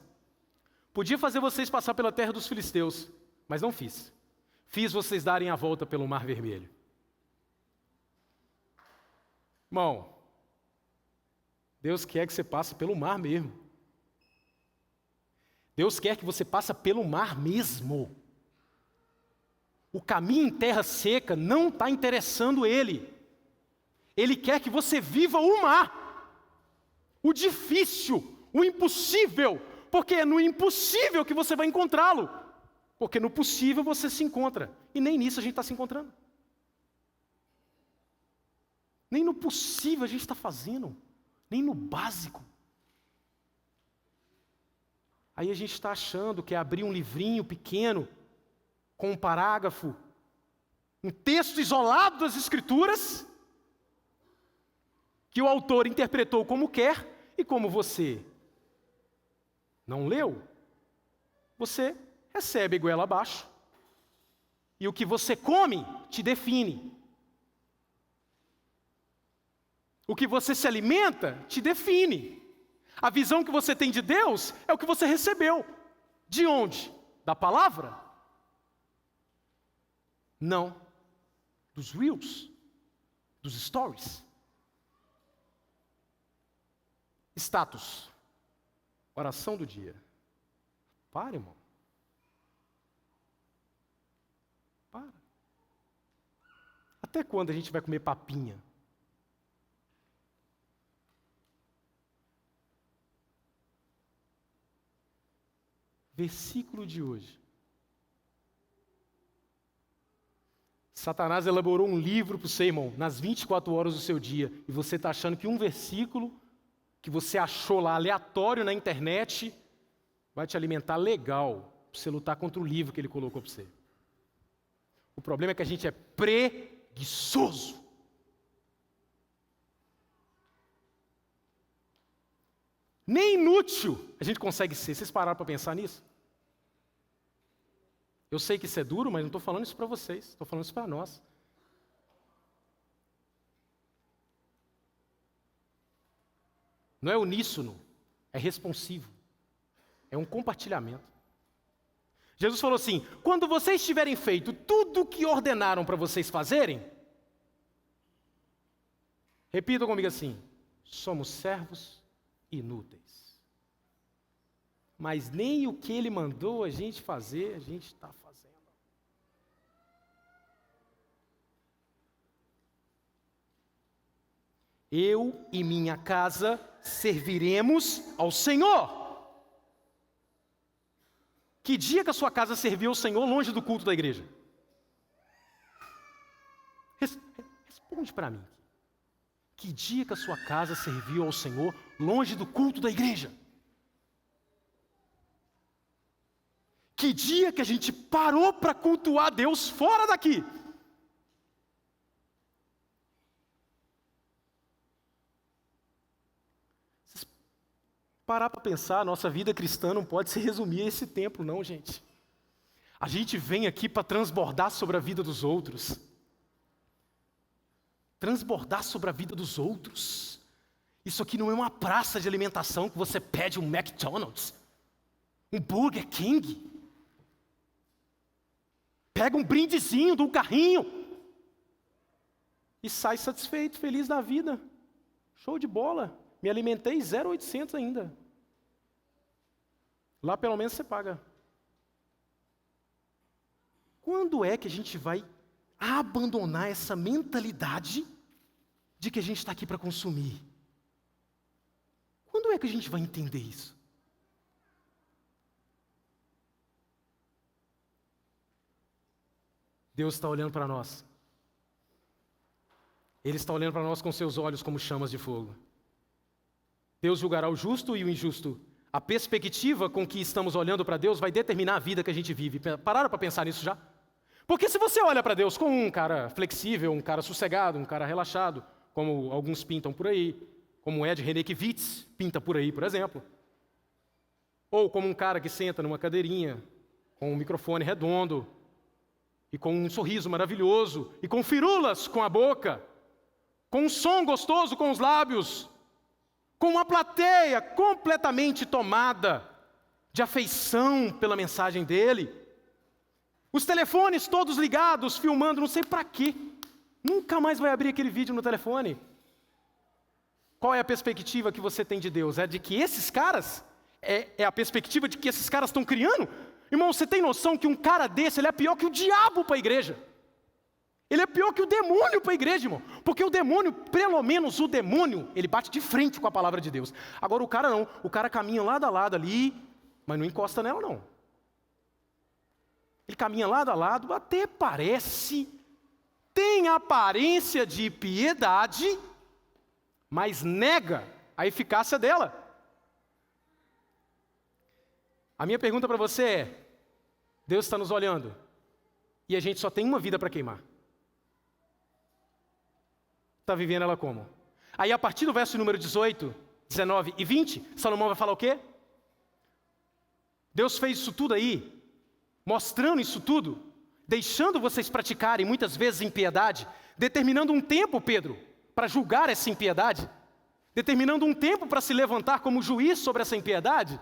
B: podia fazer vocês passar pela terra dos filisteus, mas não fiz. Fiz vocês darem a volta pelo Mar Vermelho. Irmão, Deus quer que você passe pelo mar mesmo. Deus quer que você passe pelo mar mesmo. O caminho em terra seca não está interessando Ele. Ele quer que você viva o mar. O difícil, o impossível. Porque é no impossível que você vai encontrá-lo. Porque no possível você se encontra. E nem nisso a gente está se encontrando. Nem no possível a gente está fazendo. Nem no básico. Aí a gente está achando que é abrir um livrinho pequeno, com um parágrafo, um texto isolado das Escrituras, que o autor interpretou como quer, e como você não leu, você recebe a goela abaixo. E o que você come te define. O que você se alimenta te define. A visão que você tem de Deus é o que você recebeu. De onde? Da palavra? Não. Dos reels. Dos stories. Status. Oração do dia. Para, irmão. Para. Até quando a gente vai comer papinha? Versículo de hoje. Satanás elaborou um livro para você, irmão, nas 24 horas do seu dia, e você está achando que um versículo que você achou lá aleatório na internet vai te alimentar legal para você lutar contra o livro que ele colocou para você. O problema é que a gente é preguiçoso. Nem inútil a gente consegue ser. Vocês pararam para pensar nisso? Eu sei que isso é duro, mas não estou falando isso para vocês. Estou falando isso para nós. Não é uníssono, é responsivo. É um compartilhamento. Jesus falou assim: quando vocês tiverem feito tudo o que ordenaram para vocês fazerem, repitam comigo assim: somos servos inúteis. Mas nem o que Ele mandou a gente fazer, a gente está fazendo. Eu e minha casa serviremos ao Senhor. Que dia que a sua casa serviu ao Senhor longe do culto da igreja? Pergunte para mim. Que dia que a sua casa serviu ao Senhor longe do culto da igreja? Que dia que a gente parou para cultuar Deus fora daqui? Vocês parar para pensar, a nossa vida cristã não pode se resumir a esse tempo, não, gente. A gente vem aqui para transbordar sobre a vida dos outros. Transbordar sobre a vida dos outros. Isso aqui não é uma praça de alimentação que você pede um McDonald's, um Burger King. Pega um brindezinho de um carrinho e sai satisfeito, feliz da vida. Show de bola. Me alimentei 0,800 ainda. Lá pelo menos você paga. Quando é que a gente vai abandonar essa mentalidade de que a gente está aqui para consumir? Quando é que a gente vai entender isso? Deus está olhando para nós. Ele está olhando para nós com seus olhos como chamas de fogo. Deus julgará o justo e o injusto. A perspectiva com que estamos olhando para Deus vai determinar a vida que a gente vive. Pararam para pensar nisso já? Porque se você olha para Deus como um cara flexível, um cara sossegado, um cara relaxado, como alguns pintam por aí, como Ed Renekiewicz pinta por aí, por exemplo, ou como um cara que senta numa cadeirinha, com um microfone redondo, e com um sorriso maravilhoso, e com firulas com a boca, com um som gostoso com os lábios, com uma plateia completamente tomada de afeição pela mensagem dele, os telefones todos ligados, filmando, não sei para quê. Nunca mais vai abrir aquele vídeo no telefone. Qual é a perspectiva que você tem de Deus? É de que esses caras, é a perspectiva de que esses caras estão criando? Irmão, você tem noção que um cara desse, ele é pior que o diabo para a igreja? Ele é pior que o demônio para a igreja, irmão. Porque o demônio, pelo menos o demônio, ele bate de frente com a palavra de Deus. Agora o cara não, o cara caminha lado a lado ali, mas não encosta nela não. Ele caminha lado a lado, até parece, tem aparência de piedade, mas nega a eficácia dela. A minha pergunta para você é, Deus está nos olhando, e a gente só tem uma vida para queimar. Está vivendo ela como? Aí a partir do verso número 18, 19 e 20, Salomão vai falar o quê? Deus fez isso tudo aí, mostrando isso tudo, deixando vocês praticarem muitas vezes impiedade, determinando um tempo, Pedro, para julgar essa impiedade, determinando um tempo para se levantar como juiz sobre essa impiedade,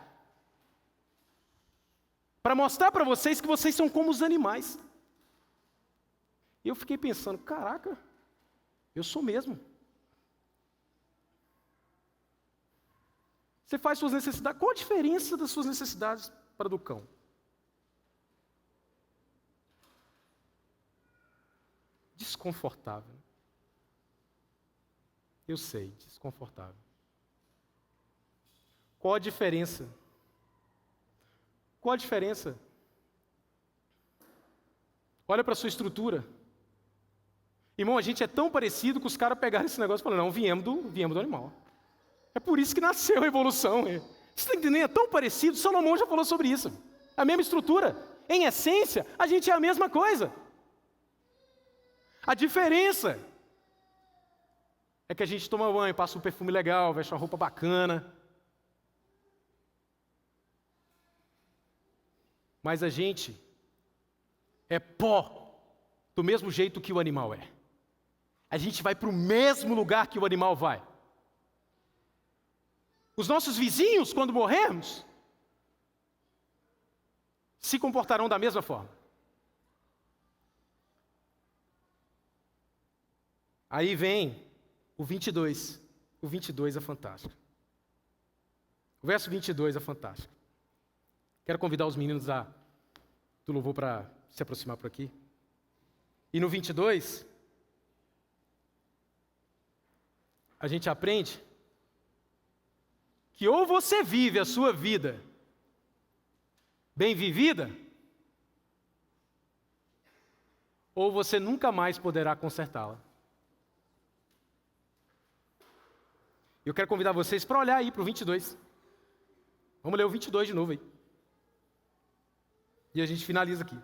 B: para mostrar para vocês que vocês são como os animais. E eu fiquei pensando, caraca, eu sou mesmo. Você faz suas necessidades, qual a diferença das suas necessidades para a do cão? Desconfortável. Eu sei, desconfortável. Qual a diferença? Qual a diferença? Olha para a sua estrutura. Irmão, a gente é tão parecido que os caras pegaram esse negócio e falaram, não, viemos do animal. É por isso que nasceu a evolução. Você está entendendo? É tão parecido, Salomão já falou sobre isso. A mesma estrutura. Em essência, a gente é a mesma coisa. A diferença é que a gente toma banho, passa um perfume legal, veste uma roupa bacana. Mas a gente é pó, do mesmo jeito que o animal é. A gente vai para o mesmo lugar que o animal vai. Os nossos vizinhos, quando morrermos, se comportarão da mesma forma. Aí vem o 22. O 22 é fantástico. O verso 22 é fantástico. Quero convidar os meninos do louvor para se aproximar por aqui. E no 22, a gente aprende que ou você vive a sua vida bem vivida, ou você nunca mais poderá consertá-la. Eu quero convidar vocês para olhar aí para o 22. Vamos ler o 22 de novo aí. E a gente finaliza aqui.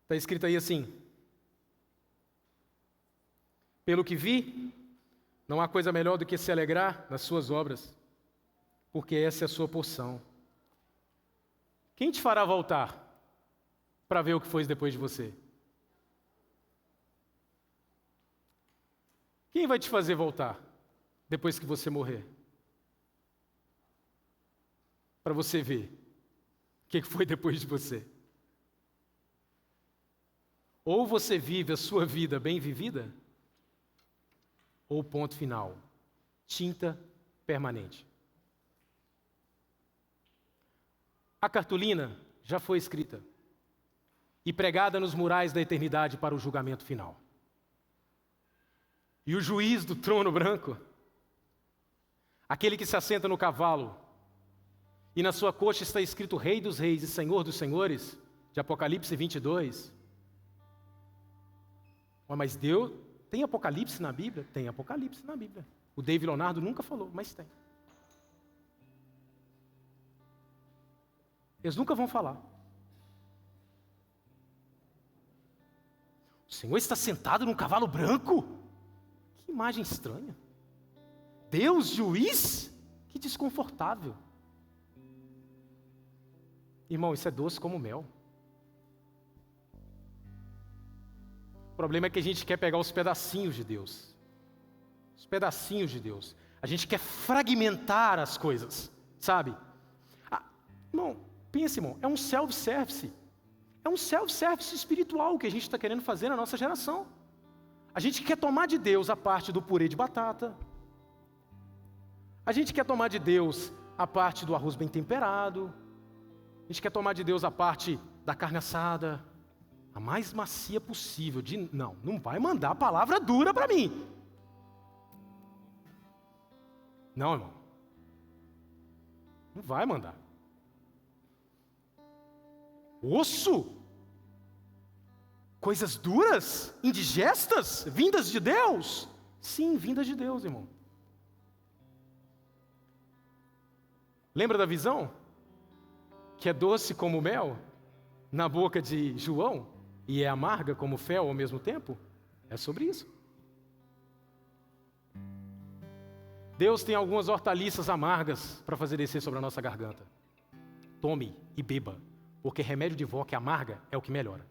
B: Está escrito aí assim: pelo que vi, não há coisa melhor do que se alegrar nas suas obras, porque essa é a sua porção. Quem te fará voltar para ver o que foi depois de você? Quem vai te fazer voltar depois que você morrer? Para você ver o que foi depois de você. Ou você vive a sua vida bem vivida, ou ponto final, tinta permanente. A cartolina já foi escrita e pregada nos murais da eternidade para o julgamento final. E o juiz do trono branco, aquele que se assenta no cavalo, e na sua coxa está escrito Rei dos Reis e Senhor dos Senhores, de Apocalipse 22. Mas Deus, tem Apocalipse na Bíblia? Tem Apocalipse na Bíblia. O David Leonardo nunca falou, mas tem. Eles nunca vão falar. O Senhor está sentado num cavalo branco? Que imagem estranha. Deus, juiz? Que desconfortável. Irmão, isso é doce como mel. O problema é que a gente quer pegar os pedacinhos de Deus. Os pedacinhos de Deus. A gente quer fragmentar as coisas, sabe? Irmão, pensa, irmão, é um self-service. É um self-service espiritual que a gente está querendo fazer na nossa geração. A gente quer tomar de Deus a parte do purê de batata. A gente quer tomar de Deus a parte do arroz bem temperado. A gente quer tomar de Deus a parte da carne assada, a mais macia possível. Não vai mandar a palavra dura para mim. Não, irmão. Não vai mandar. Osso? Coisas duras? Indigestas? Vindas de Deus? Sim, vindas de Deus, irmão. Lembra da visão? Que é doce como mel na boca de João e é amarga como fel ao mesmo tempo? É sobre isso. Deus tem algumas hortaliças amargas para fazer descer sobre a nossa garganta. Tome e beba, porque remédio de vó que amarga é o que melhora.